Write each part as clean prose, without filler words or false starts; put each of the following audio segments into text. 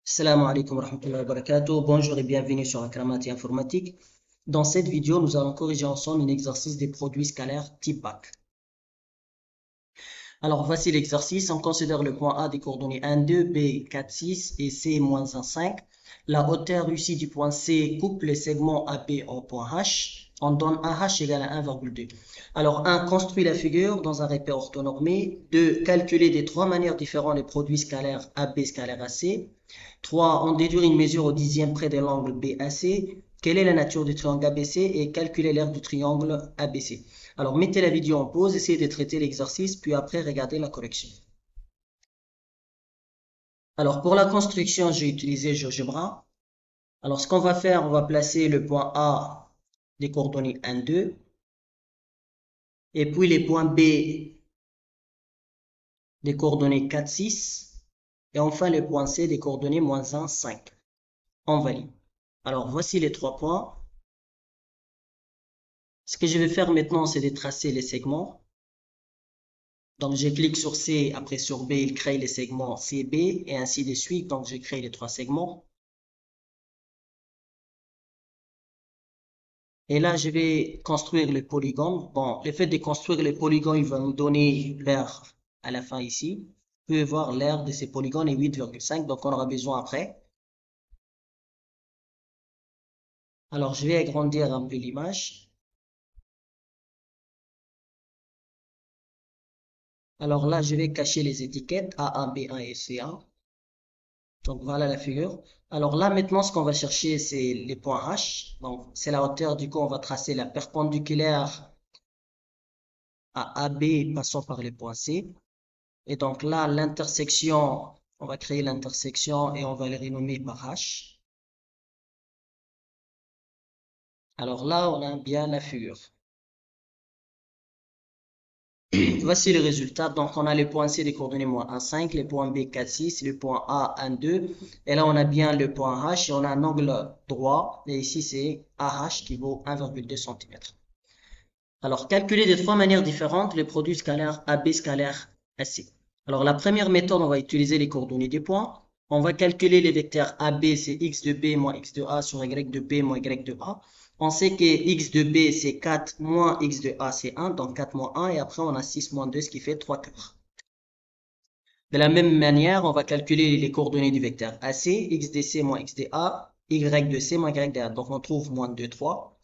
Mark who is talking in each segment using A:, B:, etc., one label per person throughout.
A: Salam alaikum wa rahmatullahi wa barakatuh. Bonjour et bienvenue sur Akramati Informatique. Dans cette vidéo, nous allons corriger ensemble un exercice des produits scalaires type bac. Alors, voici l'exercice. On considère le point A des coordonnées 1, 2, B, 4, 6 et C, moins 1, 5. La hauteur ici du point C coupe les segments AB en point H. On donne AH égale à 1,2. Alors, 1. Construit la figure dans un repère orthonormé. 2. Calculer de trois manières différentes les produits scalaires AB scalaire AC. 3. On déduit une mesure au dixième près de l'angle BAC. Quelle est la nature du triangle ABC et calculer l'aire du triangle ABC. Alors, mettez la vidéo en pause, essayez de traiter l'exercice, puis après, regardez la correction. Alors, pour la construction, j'ai utilisé GeoGebra. Alors, ce qu'on va faire, on va placer le point A des coordonnées 1, 2, et puis les points B des coordonnées 4, 6, et enfin le point C des coordonnées moins 1, 5. On valide. Alors, voici les trois points. Ce que je vais faire maintenant, c'est de tracer les segments. Donc, je clique sur C, après sur B, il crée les segments CB, et ainsi de suite. Donc, je crée les trois segments. Et là, je vais construire le polygone. Bon, le fait de construire le polygone, il va nous donner l'aire à la fin ici. Vous pouvez voir l'aire de ces polygones est 8,5, donc on aura besoin après. Alors, je vais agrandir un peu l'image. Alors là, je vais cacher les étiquettes A1, B1 et C1. Donc voilà la figure. Alors là, maintenant, ce qu'on va chercher, c'est les points H. Donc, c'est la hauteur. Du coup, on va tracer la perpendiculaire à AB passant par les points C. Et donc là, l'intersection, on va créer l'intersection et on va les renommer par H. Alors là, on a bien la figure. Voici le résultat. Donc, on a les points C des coordonnées moins 1, 5, les points B, 4, 6, le point A, 1, 2. Et là, on a bien le point H et on a un angle droit. Et ici, c'est AH qui vaut 1,2 cm. Alors, calculer de trois manières différentes les produits scalaires AB scalaire AC. Alors, la première méthode, on va utiliser les coordonnées des points. On va calculer les vecteurs AB, c'est x de B moins x de A sur y de B moins y de A. On sait que x de B, c'est 4 moins x de A, c'est 1, donc 4 moins 1, et après on a 6 moins 2, ce qui fait 3 quarts. De la même manière, on va calculer les coordonnées du vecteur AC, x de C moins x de A, y de C moins y de A. Donc on trouve moins 2, 3.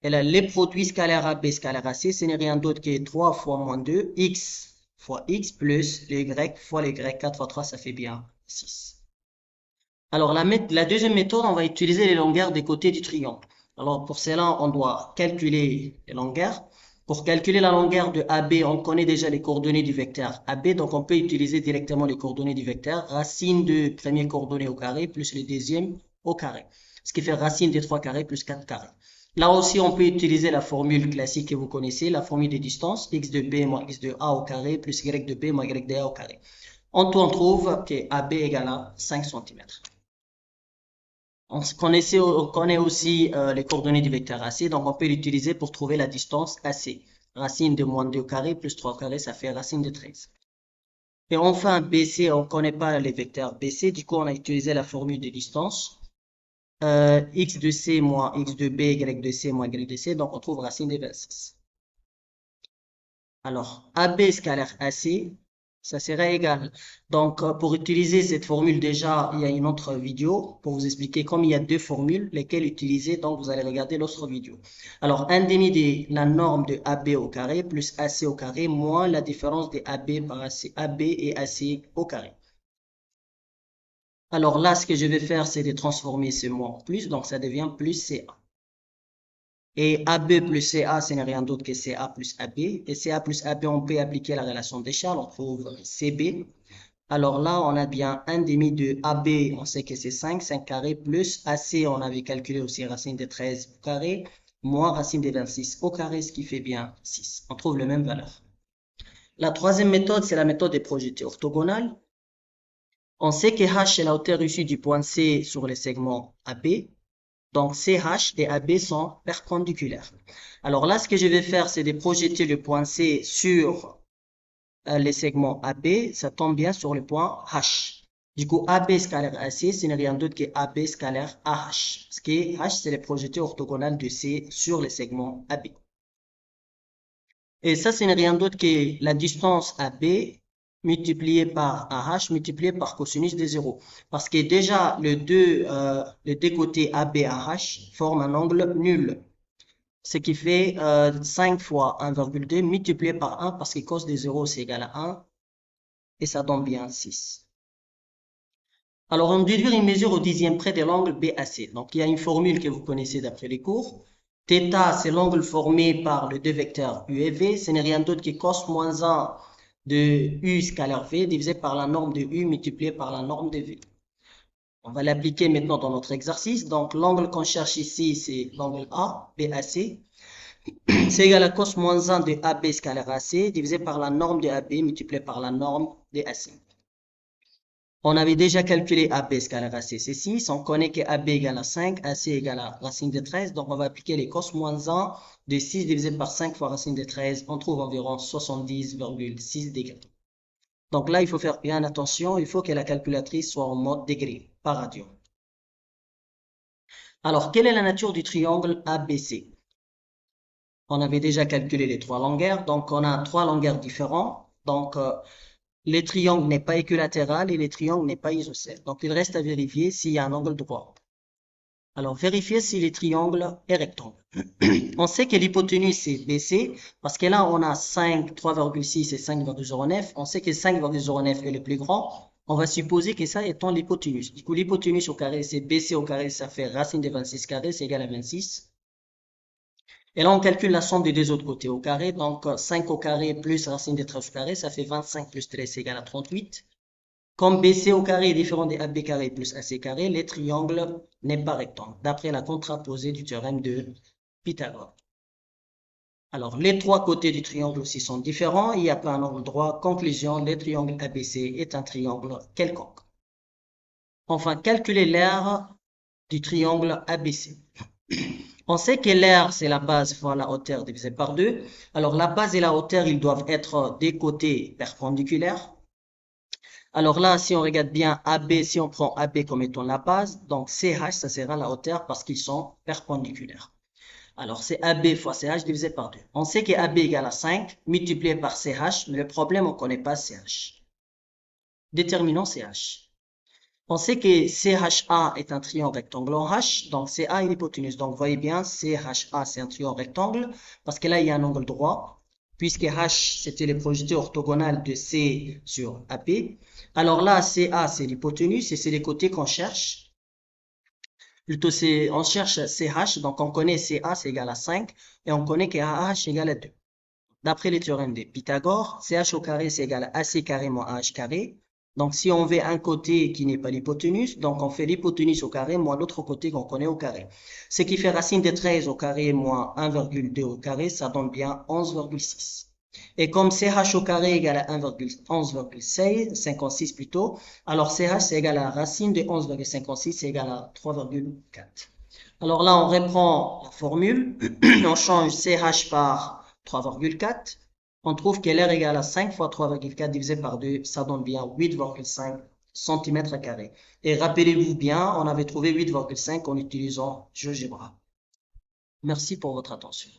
A: Et là, les produits scalaires AB scalaire AC, ce n'est rien d'autre que 3 fois moins 2, x fois x plus le y fois le y. 4 fois 3, ça fait bien 6. Alors, la deuxième méthode, on va utiliser les longueurs des côtés du triangle. Alors, pour cela, on doit calculer les longueurs. Pour calculer la longueur de AB, on connaît déjà les coordonnées du vecteur AB, donc on peut utiliser directement les coordonnées du vecteur. Racine de premier coordonnée au carré plus le deuxième au carré. Ce qui fait racine des 3 carrés plus 4 carrés. Là aussi, on peut utiliser la formule classique que vous connaissez, la formule des distances, x de B moins x de A au carré plus y de B moins y de A au carré. En tout, on trouve que AB égale à 5 cm. On connaît aussi les coordonnées du vecteur AC, donc on peut l'utiliser pour trouver la distance AC. Racine de moins 2 au carré plus 3 au carré, ça fait racine de 13. Et enfin, BC, on ne connaît pas les vecteurs BC, du coup on a utilisé la formule de distance. X de C moins X de B, Y de C moins Y de C, donc on trouve racine de 26. Alors, AB scalaire AC, ça serait égal. Donc, pour utiliser cette formule, déjà, il y a une autre vidéo pour vous expliquer comme il y a deux formules, lesquelles utiliser. Donc, vous allez regarder l'autre vidéo. Alors, 1 demi de la norme de AB au carré plus AC au carré moins la différence de AB par AC, AB et AC au carré. Alors là, ce que je vais faire, c'est de transformer ce mot en plus. Donc, ça devient plus CA. Et AB plus CA, ce n'est rien d'autre que CA plus AB. Et CA plus AB, on peut appliquer la relation d'échelle, on trouve CB. Alors là, on a bien 1 demi de AB, on sait que c'est 5, 5 carré, plus AC, on avait calculé aussi racine de 13 au carré, moins racine de 26 au carré, ce qui fait bien 6. On trouve la même valeur. La troisième méthode, c'est la méthode des projetés orthogonales. On sait que H est la hauteur issue du point C sur les segments AB. Donc, CH et AB sont perpendiculaires. Alors là, ce que je vais faire, c'est de projeter le point C sur les segments AB. Ça tombe bien sur le point H. Du coup, AB scalaire AC, ce n'est rien d'autre que AB scalaire AH. Parce que H, c'est les projetés orthogonales de C sur les segments AB. Et ça, ce n'est rien d'autre que la distance AB multipliée par AH multipliée par cosinus de 0. Parce que déjà, les deux côtés AB et AH forment un angle nul. Ce qui fait 5 fois 1,2 multiplié par 1 parce que cos de 0 c'est égal à 1 et ça donne bien 6. Alors, on déduit une mesure au dixième près de l'angle BAC. Donc, il y a une formule que vous connaissez d'après les cours. Θ, c'est l'angle formé par les deux vecteurs U et V. Ce n'est rien d'autre que cos moins 1 de U scalaire V divisé par la norme de U multiplié par la norme de V. On va l'appliquer maintenant dans notre exercice. Donc, l'angle qu'on cherche ici, c'est l'angle A, BAC. C'est égal à cos moins 1 de AB scalaire AC divisé par la norme de AB multiplié par la norme de AC. On avait déjà calculé AB scalaire AC, c'est 6. On connaît que AB égale à 5, AC égale à racine de 13. Donc, on va appliquer les cos moins 1 de 6 divisé par 5 fois racine de 13. On trouve environ 70,6 degrés. Donc là, il faut faire bien attention. Il faut que la calculatrice soit en mode degrés, pas radio. Alors, quelle est la nature du triangle ABC? On avait déjà calculé les trois longueurs. Donc, on a trois longueurs différentes. Donc, les triangles n'est pas équilatéral et les triangles n'est pas isocèle. Donc, il reste à vérifier s'il y a un angle droit. Alors, vérifier si le triangle est rectangle. On sait que l'hypoténuse c'est BC parce que là, on a 5, 3,6 et 5,09. On sait que 5,09 est le plus grand. On va supposer que ça étant l'hypoténuse. Du coup, l'hypoténuse au carré, c'est BC au carré, ça fait racine de 26 carré, c'est égal à 26. Et là, on calcule la somme des deux autres côtés au carré. Donc, 5 au carré plus racine de 13 au carré, ça fait 25 plus 13 égale à 38. Comme BC au carré est différent de AB carré plus AC carré, le triangle n'est pas rectangle, d'après la contraposée du théorème de Pythagore. Alors, les trois côtés du triangle aussi sont différents. Il n'y a pas un angle droit. Conclusion, le triangle ABC est un triangle quelconque. Enfin, calculer l'aire du triangle ABC. On sait que l'aire, c'est la base fois la hauteur divisée par 2. Alors, la base et la hauteur, ils doivent être des côtés perpendiculaires. Alors là, si on regarde bien AB, si on prend AB comme étant la base, donc CH, ça sera la hauteur parce qu'ils sont perpendiculaires. Alors, c'est AB fois CH divisé par 2. On sait que AB égale à 5, multiplié par CH, mais le problème, on ne connaît pas CH. Déterminons CH. On sait que CHA est un triangle rectangle en H, donc CA est l'hypoténuse. Donc, vous voyez bien, CHA, c'est un triangle rectangle, parce que là, il y a un angle droit, puisque H, c'était les projetés orthogonales de C sur AP. Alors là, CA, c'est l'hypoténuse, et c'est les côtés qu'on cherche. Plutôt, on cherche CH, donc on connaît CA, c'est égal à 5, et on connaît que AH est égal à 2. D'après les théorèmes de Pythagore, CH au carré, c'est égal à AC carré moins AH carré. Donc, si on veut un côté qui n'est pas l'hypoténuse, donc on fait l'hypoténuse au carré moins l'autre côté qu'on connaît au carré. Ce qui fait racine de 13 au carré moins 1,2 au carré, ça donne bien 11,6. Et comme CH au carré égale à 11,56 plutôt, alors CH c'est égal à racine de 11,56, c'est égal à 3,4. Alors là, on reprend la formule, on change CH par 3,4. On trouve que l'air égale à 5 fois 3,4 divisé par 2, ça donne bien 8,5 cm². Et rappelez-vous bien, on avait trouvé 8,5 en utilisant GeoGebra. Merci pour votre attention.